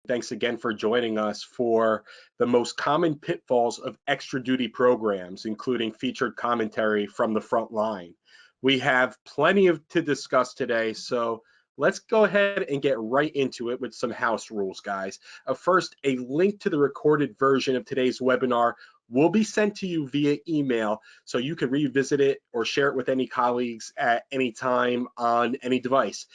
Thanks again for joining us for the most common pitfalls of extra duty programs, including featured commentary from the front line. We have plenty to discuss today, so let's go ahead and get right into it with some house rules, guys. First, a link to the recorded version of today's webinar will be sent to you via email, so you can revisit it or share it with any colleagues at any time on any device.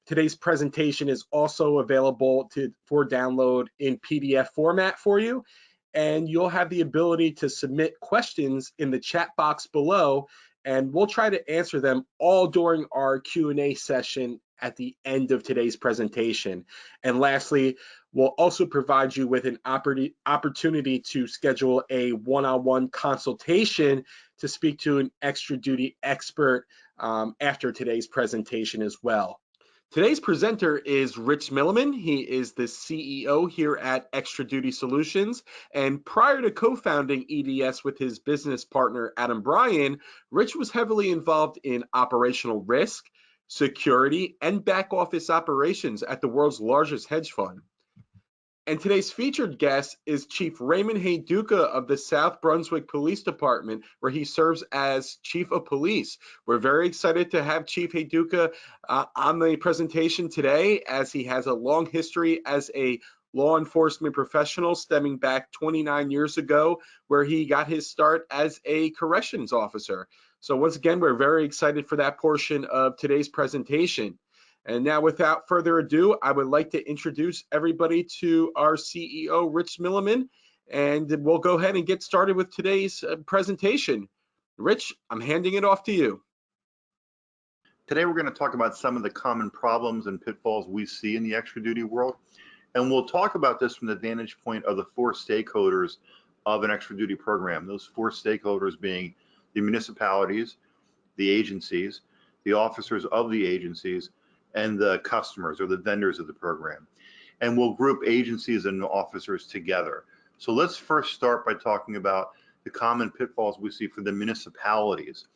Today's presentation is also available for download in PDF format for you, and you'll have the ability to submit questions in the chat box below, and we'll try to answer them all during our Q&A session at the end of today's presentation. And lastly, we'll also provide you with an opportunity to schedule a one-on-one consultation to speak to an extra duty expert after today's presentation as well. Today's presenter is Rich Milliman. He is the CEO here at Extra Duty Solutions. And prior to co-founding EDS with his business partner, Adam Bryan, Rich was heavily involved in operational risk, security, and back office operations at the world's largest hedge fund. And today's featured guest is Chief Raymond Hayducka of the South Brunswick Police Department, where he serves as Chief of Police. We're very excited to have Chief Hayducka on the presentation today, as he has a long history as a law enforcement professional stemming back 29 years ago, where he got his start as a corrections officer. So once again, we're very excited for that portion of today's presentation. And now, without further ado, I would like to introduce everybody to our CEO, Rich Milliman, and we'll go ahead and get started with today's presentation. Rich, I'm handing it off to you. Today, we're going to talk about some of the common problems and pitfalls we see in the extra duty world. And we'll talk about this from the vantage point of the four stakeholders of an extra duty program. Those four stakeholders being the municipalities, the agencies, the officers of the agencies, and the customers or the vendors of the program. And we'll group agencies and officers together. So let's first start by talking about the common pitfalls we see for the municipalities.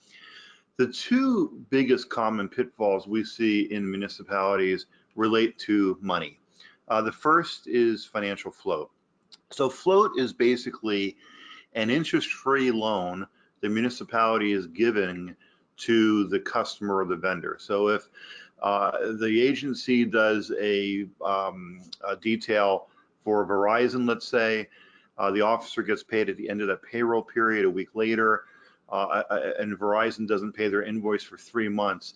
The two biggest common pitfalls we see in municipalities relate to money. The first is financial float. So float is basically an interest-free loan the municipality is giving to the customer or the vendor. So if the agency does a detail for Verizon, let's say, the officer gets paid at the end of that payroll period a week later, and Verizon doesn't pay their invoice for 3 months.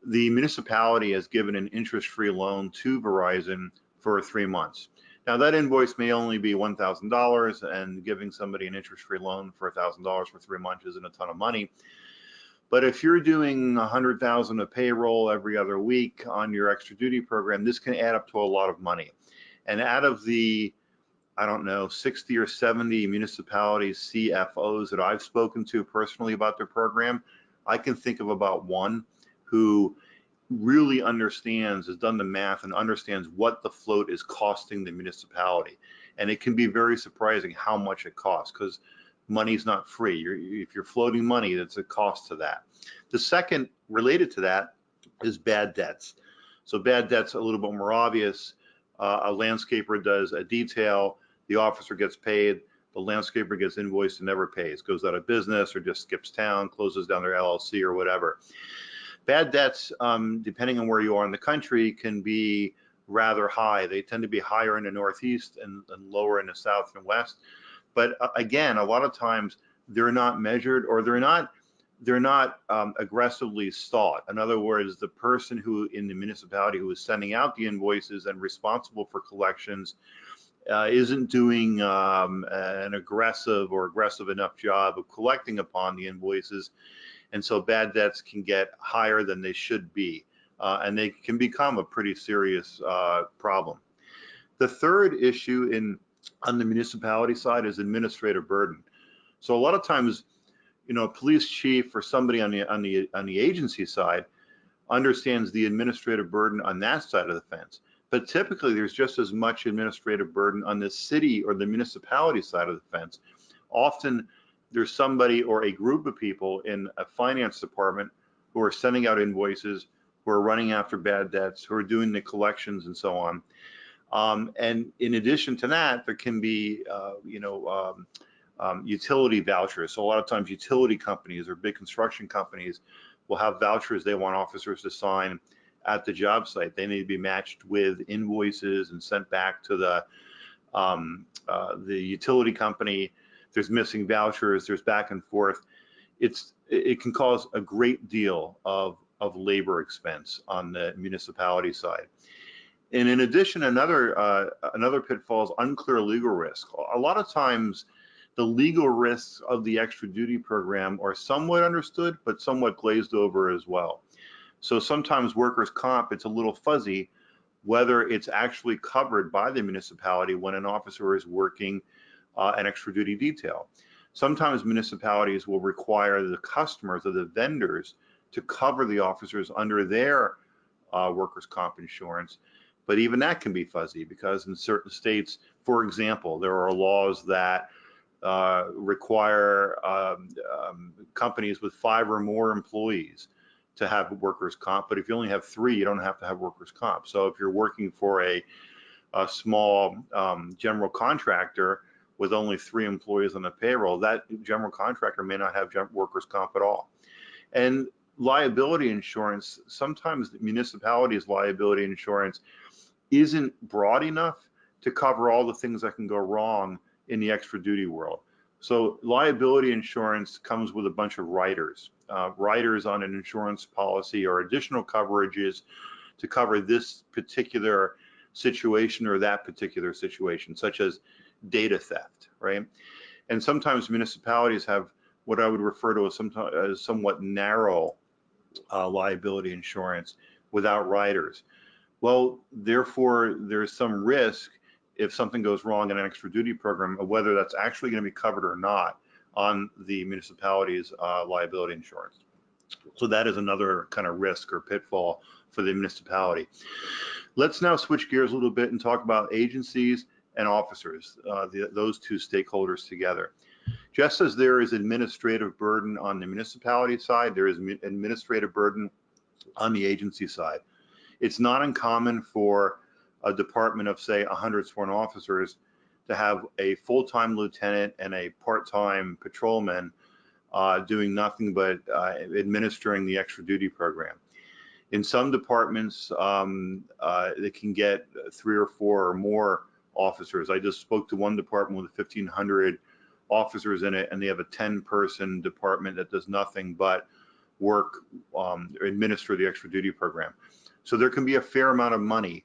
The municipality has given an interest-free loan to Verizon for 3 months. Now that invoice may only be $1,000, and giving somebody an interest-free loan for $1,000 for 3 months isn't a ton of money. But if you're doing 100,000 of payroll every other week on your extra duty program, this can add up to a lot of money. And out of the, I don't know, 60 or 70 municipalities, CFOs that I've spoken to personally about their program, I can think of about one who really understands, has done the math and understands what the float is costing the municipality. And it can be very surprising how much it costs, because money's not free. If you're floating money, that's a cost to that. The second related to that is bad debts. So bad debt's a little bit more obvious. A landscaper does a detail, the officer gets paid, the landscaper gets invoiced and never pays, goes out of business or just skips town, closes down their LLC or whatever. Bad debts, depending on where you are in the country, can be rather high. They tend to be higher in the Northeast and lower in the South and West. But again, a lot of times they're not measured, or they're not aggressively sought. In other words, the person who in the municipality who is sending out the invoices and responsible for collections isn't doing an aggressive enough job of collecting upon the invoices, and so bad debts can get higher than they should be, and they can become a pretty serious problem. The third issue on the municipality side is administrative burden. So a lot of times, you know, a police chief or somebody on the agency side understands the administrative burden on that side of the fence. But typically there's just as much administrative burden on the city or the municipality side of the fence. Often there's somebody or a group of people in a finance department who are sending out invoices, who are running after bad debts, who are doing the collections and so on. And in addition to that, there can be, utility vouchers. So a lot of times utility companies or big construction companies will have vouchers they want officers to sign at the job site. They need to be matched with invoices and sent back to the utility company. There's missing vouchers, there's back and forth. It can cause a great deal of labor expense on the municipality side. And in addition, another pitfall is unclear legal risk. A lot of times, the legal risks of the extra duty program are somewhat understood, but somewhat glazed over as well. So sometimes workers' comp, it's a little fuzzy whether it's actually covered by the municipality when an officer is working an extra duty detail. Sometimes municipalities will require the customers or the vendors to cover the officers under their workers' comp insurance. But even that can be fuzzy because in certain states, for example, there are laws that require companies with 5 or more employees to have workers' comp. But if you only have 3, you don't have to have workers' comp. So if you're working for a small general contractor with only 3 employees on the payroll, that general contractor may not have workers' comp at all. And liability insurance, sometimes the municipality's liability insurance isn't broad enough to cover all the things that can go wrong in the extra duty world. So liability insurance comes with a bunch of riders. Riders on an insurance policy or additional coverages to cover this particular situation or that particular situation, such as data theft, right? And sometimes municipalities have what I would refer to as somewhat narrow liability insurance without riders. Well, therefore, there's some risk if something goes wrong in an extra duty program of whether that's actually going to be covered or not on the municipality's liability insurance. So that is another kind of risk or pitfall for the municipality. Let's now switch gears a little bit and talk about agencies and officers, those two stakeholders together. Just as there is administrative burden on the municipality side, there is administrative burden on the agency side. It's not uncommon for a department of, say, 100 sworn officers to have a full-time lieutenant and a part-time patrolman doing nothing but administering the extra duty program. In some departments, they can get 3 or 4 or more officers. I just spoke to one department with 1,500 officers in it, and they have a 10-person department that does nothing but work, administer the extra duty program. So there can be a fair amount of money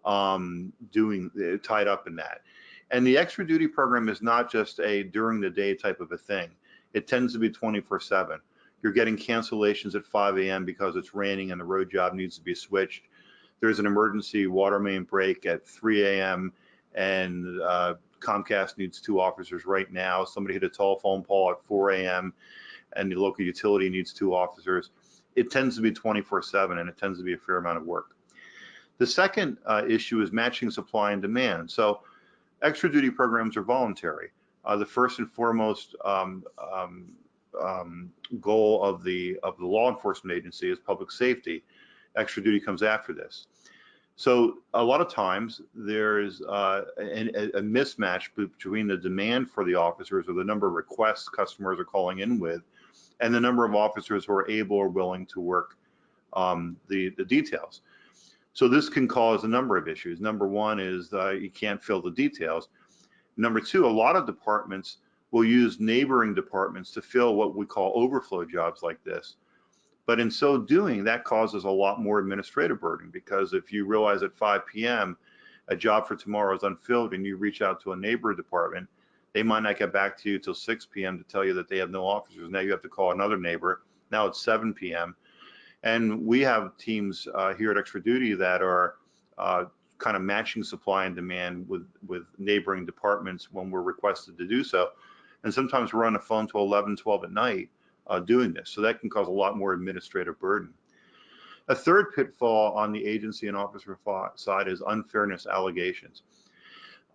tied up in that. And the extra duty program is not just a during the day type of a thing. It tends to be 24/7. You're getting cancellations at 5 a.m. because it's raining and the road job needs to be switched. There's an emergency water main break at 3 a.m. and Comcast needs 2 officers right now. Somebody hit a telephone pole at 4 a.m. and the local utility needs 2 officers. It tends to be 24/7 and it tends to be a fair amount of work. The second issue is matching supply and demand. So extra duty programs are voluntary. The first and foremost goal of the law enforcement agency is public safety. Extra duty comes after this. So a lot of times there's a mismatch between the demand for the officers or the number of requests customers are calling in with and the number of officers who are able or willing to work the details. So this can cause a number of issues. Number one is you can't fill the details. Number two, a lot of departments will use neighboring departments to fill what we call overflow jobs like this. But in so doing, that causes a lot more administrative burden because if you realize at 5 p.m. a job for tomorrow is unfilled and you reach out to a neighbor department, they might not get back to you till 6 p.m. to tell you that they have no officers. Now you have to call another neighbor. Now it's 7 p.m. And we have teams here at Extra Duty that are kind of matching supply and demand with neighboring departments when we're requested to do so. And sometimes we're on the phone till 11, 12 at night doing this. So that can cause a lot more administrative burden. A third pitfall on the agency and officer side is unfairness allegations.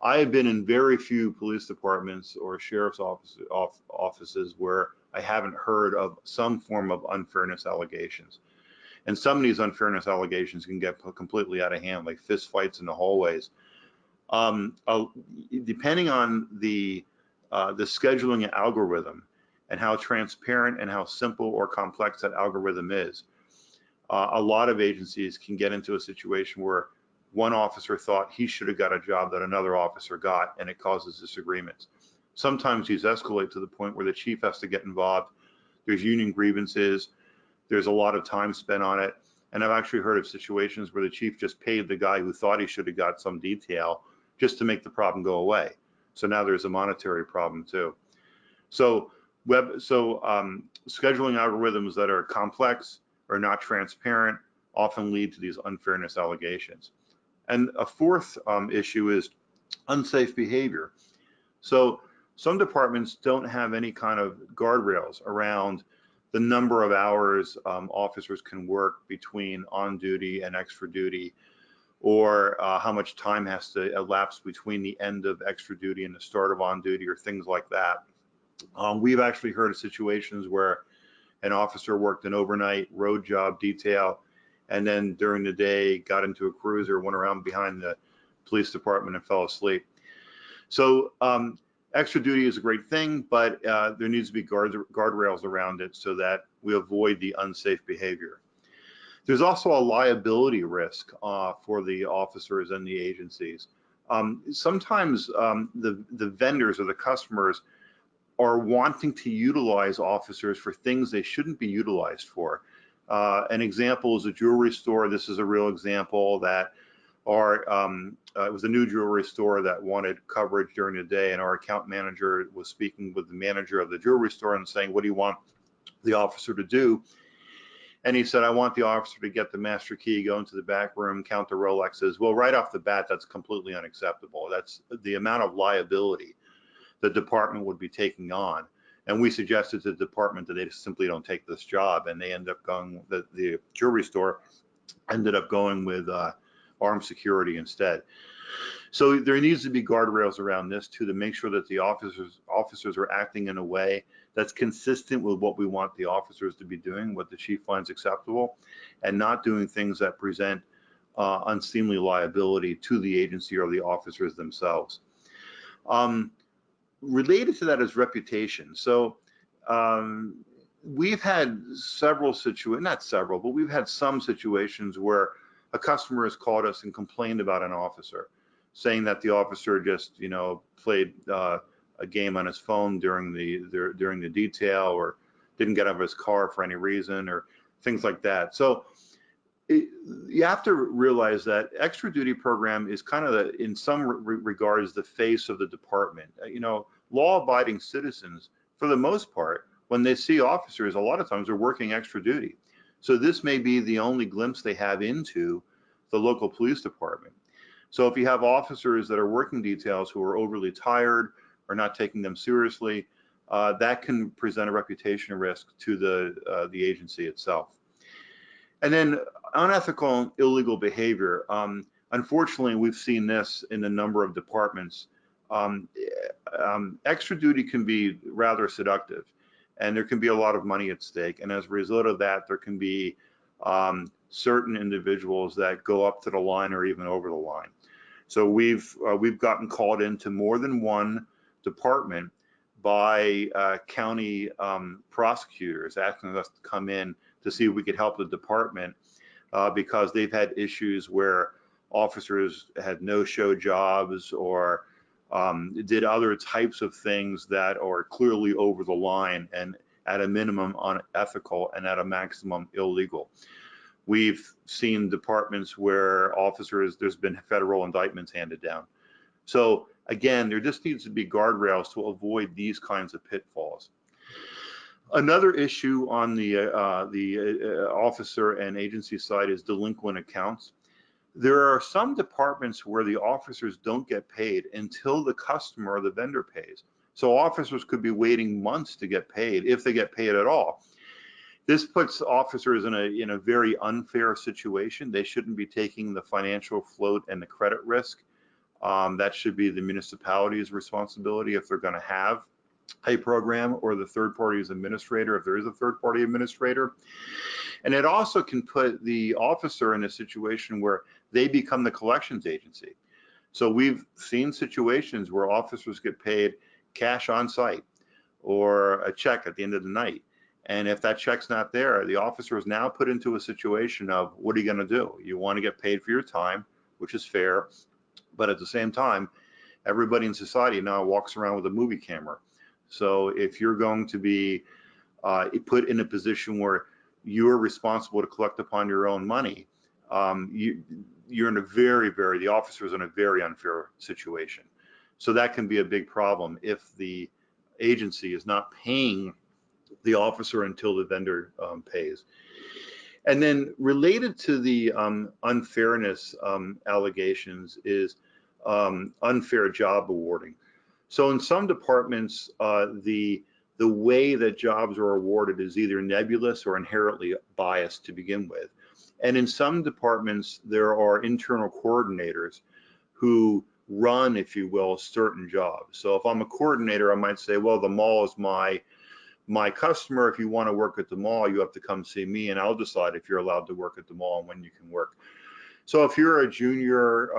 I have been in very few police departments or sheriff's offices where I haven't heard of some form of unfairness allegations. And some of these unfairness allegations can get completely out of hand, like fist fights in the hallways. Depending on the scheduling algorithm and how transparent and how simple or complex that algorithm is, a lot of agencies can get into a situation where one officer thought he should have got a job that another officer got, and it causes disagreements. Sometimes these escalate to the point where the chief has to get involved. There's union grievances. There's a lot of time spent on it. And I've actually heard of situations where the chief just paid the guy who thought he should have got some detail just to make the problem go away. So now there's a monetary problem too. So scheduling algorithms that are complex or not transparent often lead to these unfairness allegations. And a fourth issue is unsafe behavior. So some departments don't have any kind of guardrails around the number of hours officers can work between on duty and extra duty, or how much time has to elapse between the end of extra duty and the start of on duty, or things like that. We've actually heard of situations where an officer worked an overnight road job detail, and then during the day got into a cruiser, went around behind the police department and fell asleep. So extra duty is a great thing, but there needs to be guardrails around it so that we avoid the unsafe behavior. There's also a liability risk for the officers and the agencies. Sometimes the vendors or the customers are wanting to utilize officers for things they shouldn't be utilized for. An example is a jewelry store. This is a real example that it was a new jewelry store that wanted coverage during the day, and our account manager was speaking with the manager of the jewelry store and saying, what do you want the officer to do? And he said, I want the officer to get the master key, go into the back room, count the Rolexes. Well, right off the bat, that's completely unacceptable. That's the amount of liability the department would be taking on. And we suggested to the department that they just simply don't take this job, and they end up going, the jewelry store ended up going with armed security instead. So there needs to be guardrails around this too, to make sure that the officers are acting in a way that's consistent with what we want the officers to be doing, what the chief finds acceptable, and not doing things that present unseemly liability to the agency or the officers themselves. Related to that is reputation. So we've had several situations, not several, but we've had some situations where a customer has called us and complained about an officer, saying that the officer just, played a game on his phone during the detail, or didn't get out of his car for any reason, or things like that. So you have to realize that extra duty program is kind of in some regards the face of the department. Law-abiding citizens, for the most part, when they see officers, a lot of times they're working extra duty. So this may be the only glimpse they have into the local police department. So if you have officers that are working details who are overly tired or not taking them seriously, that can present a reputation risk to the agency itself. And then unethical and illegal behavior. Unfortunately, we've seen this in a number of departments. Extra duty can be rather seductive, and there can be a lot of money at stake. And as a result of that, there can be certain individuals that go up to the line or even over the line. So we've gotten called into more than one department by county prosecutors asking us to come in to see if we could help the department because they've had issues where officers had no-show jobs or did other types of things that are clearly over the line and at a minimum unethical and at a maximum illegal. We've seen departments where there's been federal indictments handed down. So again, there just needs to be guardrails to avoid these kinds of pitfalls. Another issue on the officer and agency side is delinquent accounts. There are some departments where the officers don't get paid until the customer or the vendor pays. So officers could be waiting months to get paid, if they get paid at all. This puts officers in a very unfair situation. They shouldn't be taking the financial float and the credit risk. That should be the municipality's responsibility if they're going to have a program, or the third party's administrator if there is a third party administrator. And it also can put the officer in a situation where they become the collections agency. So we've seen situations where officers get paid cash on site or a check at the end of the night. And if that check's not there, the officer is now put into a situation of, what are you going to do? You want to get paid for your time, which is fair, but at the same time, everybody in society now walks around with a movie camera. So if you're going to be put in a position where you're responsible to collect upon your own money, you're in a the officer's in a very unfair situation. So that can be a big problem if the agency is not paying the officer until the vendor pays. And then related to the unfairness allegations is unfair job awarding. So in some departments, the way that jobs are awarded is either nebulous or inherently biased to begin with. And in some departments, there are internal coordinators who run, if you will, certain jobs. So if I'm a coordinator, I might say, well, the mall is my customer. If you want to work at the mall, you have to come see me, and I'll decide if you're allowed to work at the mall and when you can work. So if you're a junior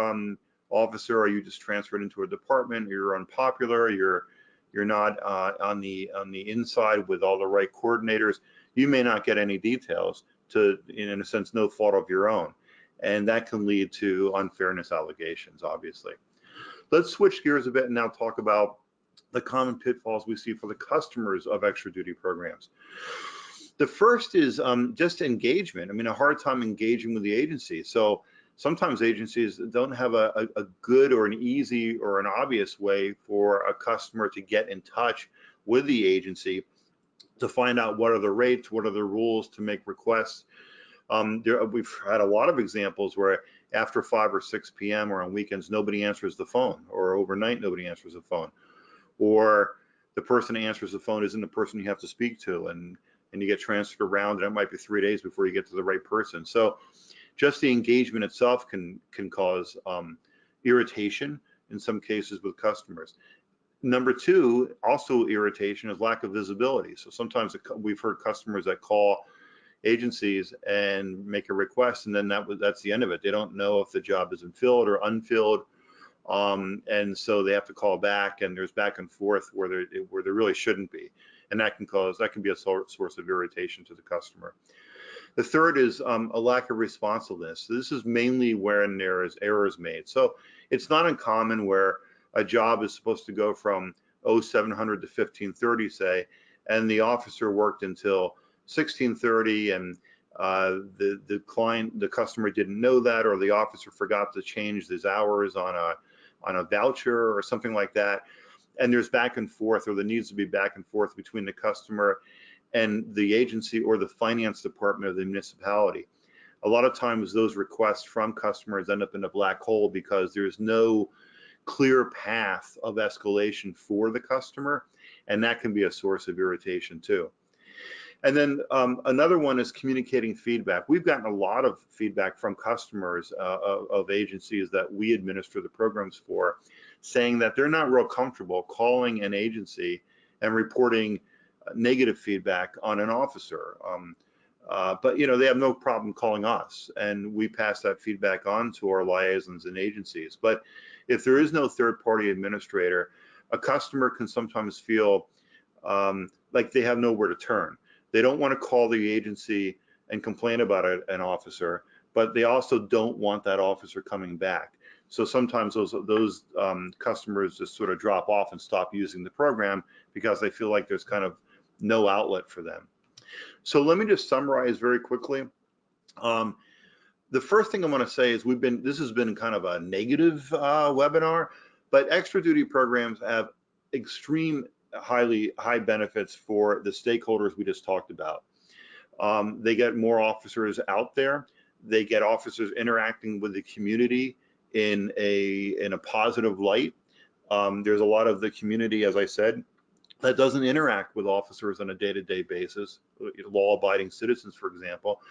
officer, or you just transferred into a department, you're unpopular, you're not on the inside with all the right coordinators, you may not get any details, to, in a sense, no fault of your own. And that can lead to unfairness allegations, obviously. Let's switch gears a bit and now talk about the common pitfalls we see for the customers of extra duty programs. The first is just engagement. I mean, a hard time engaging with the agency. So sometimes agencies don't have a good or an easy or an obvious way for a customer to get in touch with the agency to find out what are the rates, what are the rules, to make requests. We've had a lot of examples where after 5 or 6 p.m. or on weekends, nobody answers the phone, or overnight nobody answers the phone, or the person who answers the phone isn't the person you have to speak to, and you get transferred around, and it might be 3 days before you get to the right person. So just the engagement itself can cause irritation in some cases with customers. Number two, also irritation, is lack of visibility. So sometimes we've heard customers that call agencies and make a request, and then that's the end of it. They don't know if the job is filled or unfilled, and so they have to call back, and there's back and forth where there really shouldn't be, and that can be a source of irritation to the customer. The third is a lack of responsiveness. So this is mainly when there is errors made. So it's not uncommon where a job is supposed to go from 0700 to 1530, say, and the officer worked until 1630, and the customer didn't know that, or the officer forgot to change his hours on a voucher or something like that. And there's back and forth, or there needs to be back and forth between the customer and the agency or the finance department of the municipality. A lot of times those requests from customers end up in a black hole because there's no clear path of escalation for the customer, and that can be a source of irritation too. And then another one is communicating feedback. We've gotten a lot of feedback from customers of agencies that we administer the programs for, saying that they're not real comfortable calling an agency and reporting negative feedback on an officer. But they have no problem calling us, and we pass that feedback on to our liaisons and agencies. But if there is no third-party administrator, a customer can sometimes feel like they have nowhere to turn. They don't want to call the agency and complain about an officer, but they also don't want that officer coming back. So sometimes those customers just sort of drop off and stop using the program because they feel like there's kind of no outlet for them. So let me just summarize very quickly. The first thing I want to say is this has been kind of a negative webinar, but extra duty programs have extreme high benefits for the stakeholders we just talked about. They get more officers out there. They get officers interacting with the community in a positive light. There's a lot of the community, as I said, that doesn't interact with officers on a day-to-day basis, law-abiding citizens, for example.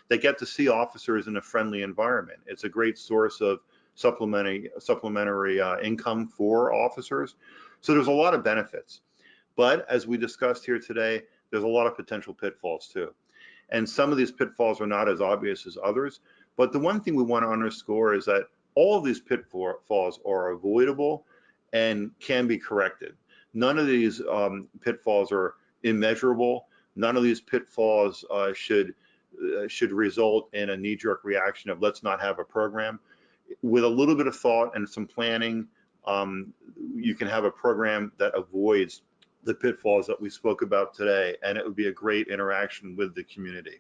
They get to see officers in a friendly environment. It's a great source of supplementary income for officers. So there's a lot of benefits. But as we discussed here today, there's a lot of potential pitfalls too. And some of these pitfalls are not as obvious as others. But the one thing we want to underscore is that All of these pitfalls are avoidable and can be corrected. None of these pitfalls are immeasurable. None of these pitfalls should result in a knee-jerk reaction of let's not have a program. With a little bit of thought and some planning, you can have a program that avoids the pitfalls that we spoke about today, and it would be a great interaction with the community.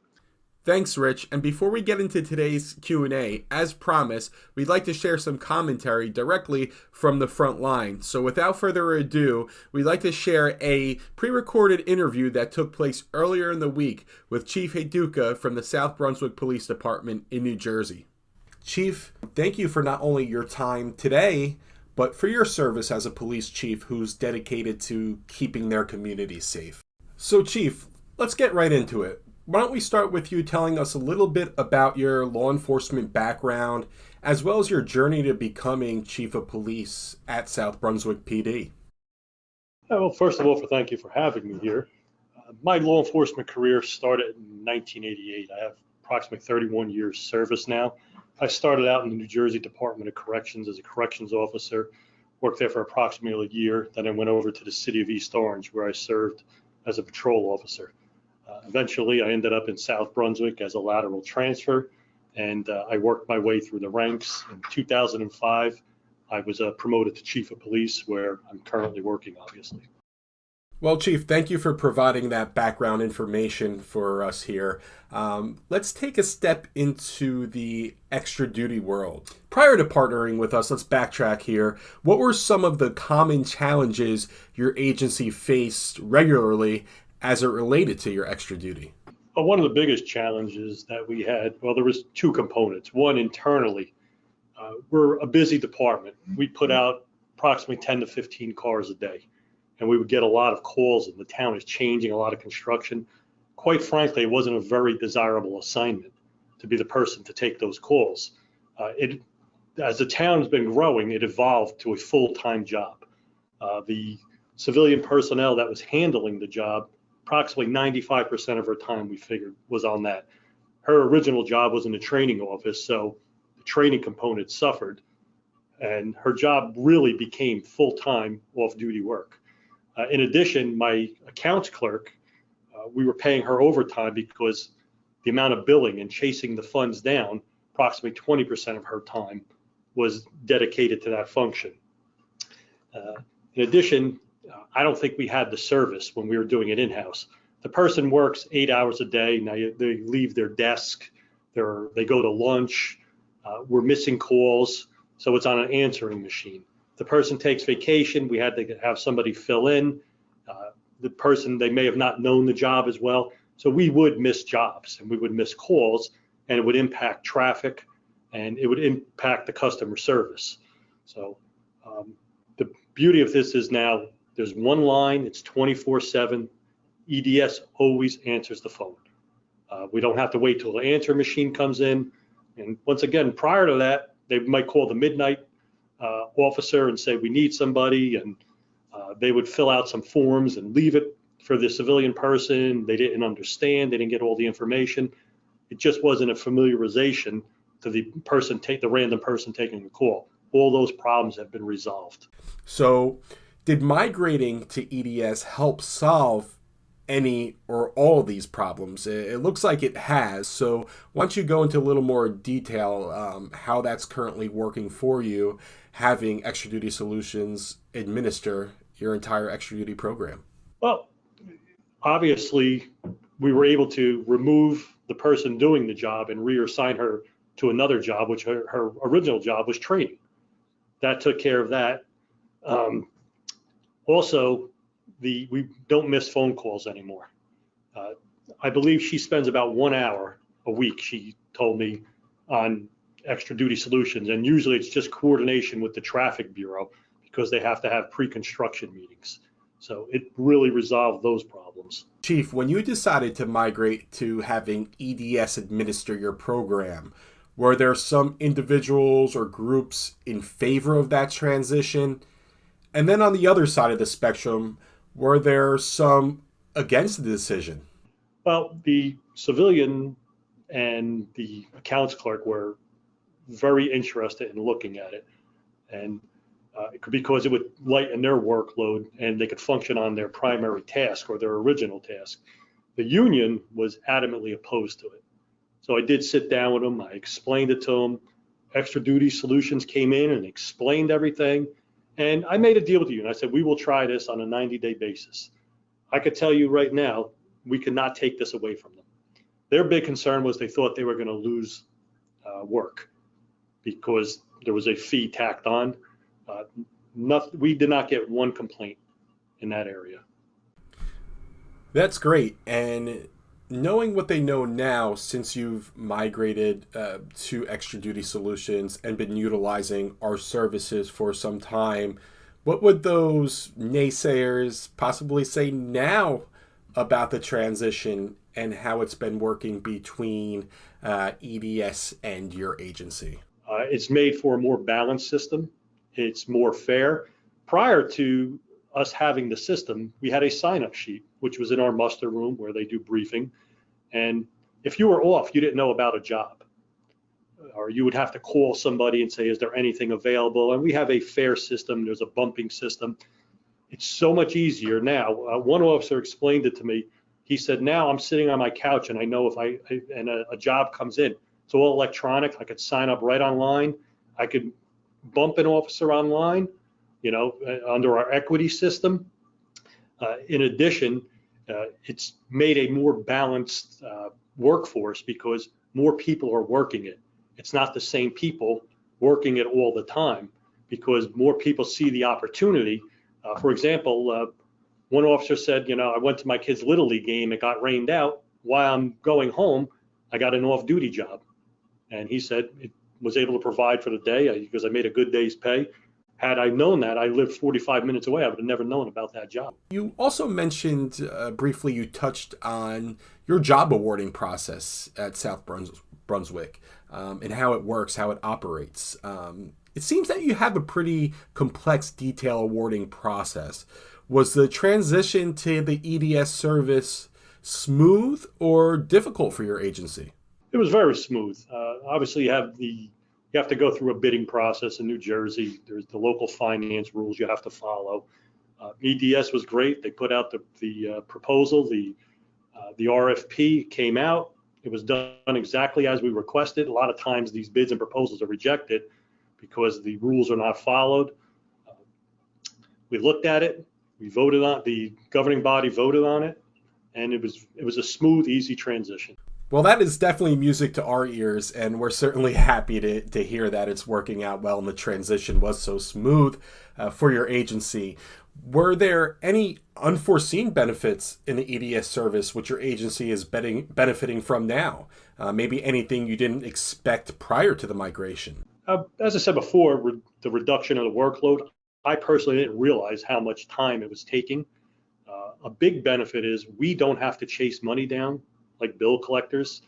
Thanks, Rich. And before we get into today's Q&A, as promised, we'd like to share some commentary directly from the front line. So without further ado, we'd like to share a pre-recorded interview that took place earlier in the week with Chief Hayducka from the South Brunswick Police Department in New Jersey. Chief, thank you for not only your time today, but for your service as a police chief who's dedicated to keeping their community safe. So Chief, let's get right into it. Why don't we start with you telling us a little bit about your law enforcement background, as well as your journey to becoming Chief of Police at South Brunswick PD. Well, first of all, thank you for having me here. My law enforcement career started in 1988. I have approximately 31 years service now. I started out in the New Jersey Department of Corrections as a corrections officer, worked there for approximately a year. Then I went over to the city of East Orange, where I served as a patrol officer. Eventually, I ended up in South Brunswick as a lateral transfer, and I worked my way through the ranks. In 2005, I was promoted to Chief of Police, where I'm currently working, obviously. Well, Chief, thank you for providing that background information for us here. Let's take a step into the extra duty world. Prior to partnering with us, let's backtrack here. What were some of the common challenges your agency faced regularly as it related to your extra duty? Well, one of the biggest challenges that we had, well, there was two components. One, internally, we're a busy department. We put out approximately 10 to 15 cars a day, and we would get a lot of calls, and the town is changing, a lot of construction. Quite frankly, it wasn't a very desirable assignment to be the person to take those calls. As the town has been growing, it evolved to a full-time job. The civilian personnel that was handling the job, approximately 95% of her time, we figured, was on that. Her original job was in the training office, so the training component suffered, and her job really became full-time off-duty work. In addition, my accounts clerk, we were paying her overtime because the amount of billing and chasing the funds down, approximately 20% of her time was dedicated to that function. In addition, I don't think we had the service when we were doing it in-house. The person works 8 hours a day. Now they leave their desk, they go to lunch. We're missing calls, so it's on an answering machine. The person takes vacation. We had to have somebody fill in. The person, they may have not known the job as well. So we would miss jobs and we would miss calls, and it would impact traffic and it would impact the customer service. So the beauty of this is now there's one line, it's 24/7. EDS always answers the phone. We don't have to wait till the answer machine comes in. And once again, prior to that, they might call the midnight officer and say, we need somebody. And they would fill out some forms and leave it for the civilian person. They didn't understand. They didn't get all the information. It just wasn't a familiarization to the random person taking the call. All those problems have been resolved. So did migrating to EDS help solve any or all of these problems? It looks like it has. So why don't you go into a little more detail how that's currently working for you, having Extra Duty Solutions administer your entire extra duty program? Well, obviously, we were able to remove the person doing the job and reassign her to another job, which her original job was training. That took care of that. Also, we don't miss phone calls anymore. I believe she spends about 1 hour a week, she told me, on Extra Duty Solutions. And usually it's just coordination with the traffic bureau because they have to have pre-construction meetings. So it really resolved those problems. Chief, when you decided to migrate to having EDS administer your program, were there some individuals or groups in favor of that transition? And then on the other side of the spectrum, were there some against the decision? Well, the civilian and the accounts clerk were very interested in looking at it. And because it would lighten their workload and they could function on their primary task or their original task. The union was adamantly opposed to it. So I did sit down with them. I explained it to them. Extra Duty Solutions came in and explained everything. And I made a deal with the union. I said, we will try this on a 90-day basis. I could tell you right now, we could not take this away from them. Their big concern was they thought they were going to lose work because there was a fee tacked on. We did not get one complaint in that area. That's great. And knowing what they know now, since you've migrated to Extra Duty Solutions and been utilizing our services for some time, what would those naysayers possibly say now about the transition and how it's been working between EDS and your agency? It's made for a more balanced system. It's more fair. Prior to us having the system, we had a sign-up sheet, which was in our muster room where they do briefing. And if you were off, you didn't know about a job. Or you would have to call somebody and say, is there anything available? And we have a fair system. There's a bumping system. It's so much easier now. One officer explained it to me. He said, now I'm sitting on my couch and I know if a job comes in. It's all electronic. I could sign up right online. I could bump an officer online, under our equity system. In addition, it's made a more balanced workforce because more people are working it. It's not the same people working it all the time because more people see the opportunity. For example, one officer said, I went to my kid's Little League game. It got rained out. While I'm going home, I got an off-duty job. And he said it was able to provide for the day because I made a good day's pay. Had I known that, I lived 45 minutes away, I would have never known about that job. You also mentioned briefly, you touched on your job awarding process at South Brunswick and how it works, how it operates. It seems that you have a pretty complex detail awarding process. Was the transition to the EDS service smooth or difficult for your agency? It was very smooth. Obviously, you have to go through a bidding process in New Jersey. There's the local finance rules you have to follow. EDS was great. They put out the proposal. The RFP came out. It was done exactly as we requested. A lot of times these bids and proposals are rejected because the rules are not followed. We looked at it. We voted on the governing body voted on it, and it was a smooth, easy transition. Well, that is definitely music to our ears, and we're certainly happy to hear that it's working out well and the transition was so smooth for your agency. Were there any unforeseen benefits in the EDS service which your agency is benefiting from now? Maybe anything you didn't expect prior to the migration? As I said before, the reduction of the workload, I personally didn't realize how much time it was taking. A big benefit is we don't have to chase money down like bill collectors.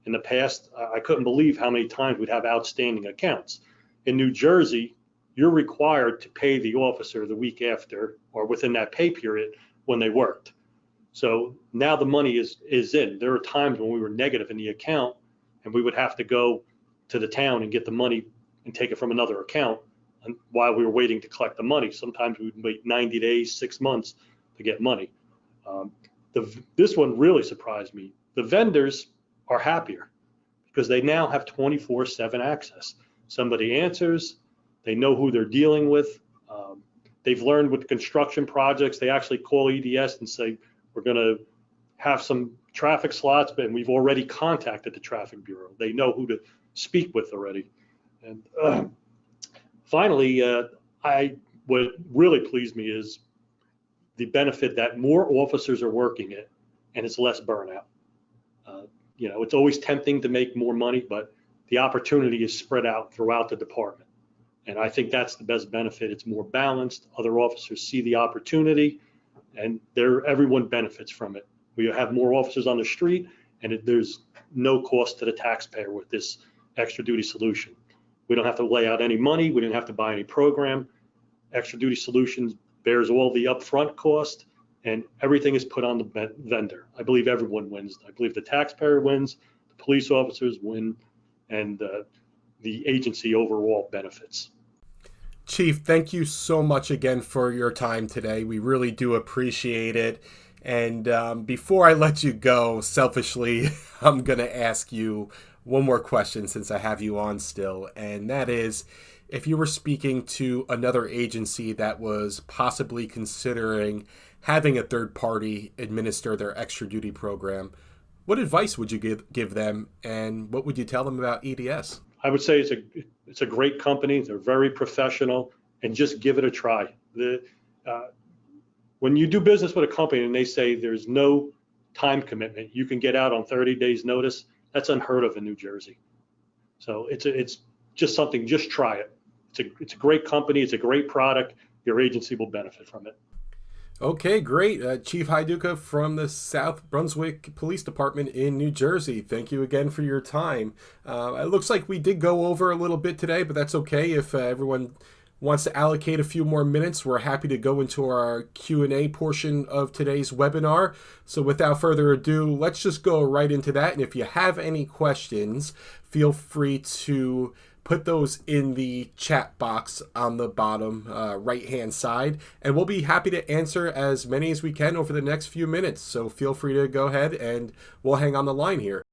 In the past, I couldn't believe how many times we'd have outstanding accounts. In New Jersey, you're required to pay the officer the week after or within that pay period when they worked. So now the money is in. There are times when we were negative in the account and we would have to go to the town and get the money and take it from another account while we were waiting to collect the money. Sometimes we would wait 90 days, 6 months to get money. This one really surprised me. The vendors are happier because they now have 24/7 access. Somebody answers, they know who they're dealing with. They've learned with construction projects, they actually call EDS and say, we're going to have some traffic slots, but we've already contacted the traffic bureau. They know who to speak with already. And finally, what really pleased me is the benefit that more officers are working it and it's less burnout. It's always tempting to make more money, but the opportunity is spread out throughout the department. And I think that's the best benefit. It's more balanced. Other officers see the opportunity and everyone benefits from it. We have more officers on the street and there's no cost to the taxpayer with this Extra Duty solution. We don't have to lay out any money. We didn't have to buy any program. Extra Duty Solutions bears all the upfront cost and everything is put on the vendor. I believe everyone wins. I believe the taxpayer wins, the police officers win, and the agency overall benefits. Chief, thank you so much again for your time today. We really do appreciate it. And before I let you go, selfishly, I'm going to ask you one more question since I have you on still. And that is, if you were speaking to another agency that was possibly considering having a third party administer their extra duty program, what advice would you give them, and what would you tell them about EDS? I would say it's a great company. They're very professional, and just give it a try. When you do business with a company and they say there's no time commitment, you can get out on 30 days notice, that's unheard of in New Jersey. So it's just something, just try it. It's a great company. It's a great product. Your agency will benefit from it. Okay, great. Chief Hayducka from the South Brunswick Police Department in New Jersey. Thank you again for your time. It looks like we did go over a little bit today, but that's okay. If everyone wants to allocate a few more minutes, we're happy to go into our Q&A portion of today's webinar. So without further ado, let's just go right into that. And if you have any questions, feel free to put those in the chat box on the bottom right-hand side, and we'll be happy to answer as many as we can over the next few minutes. So feel free to go ahead, and we'll hang on the line here.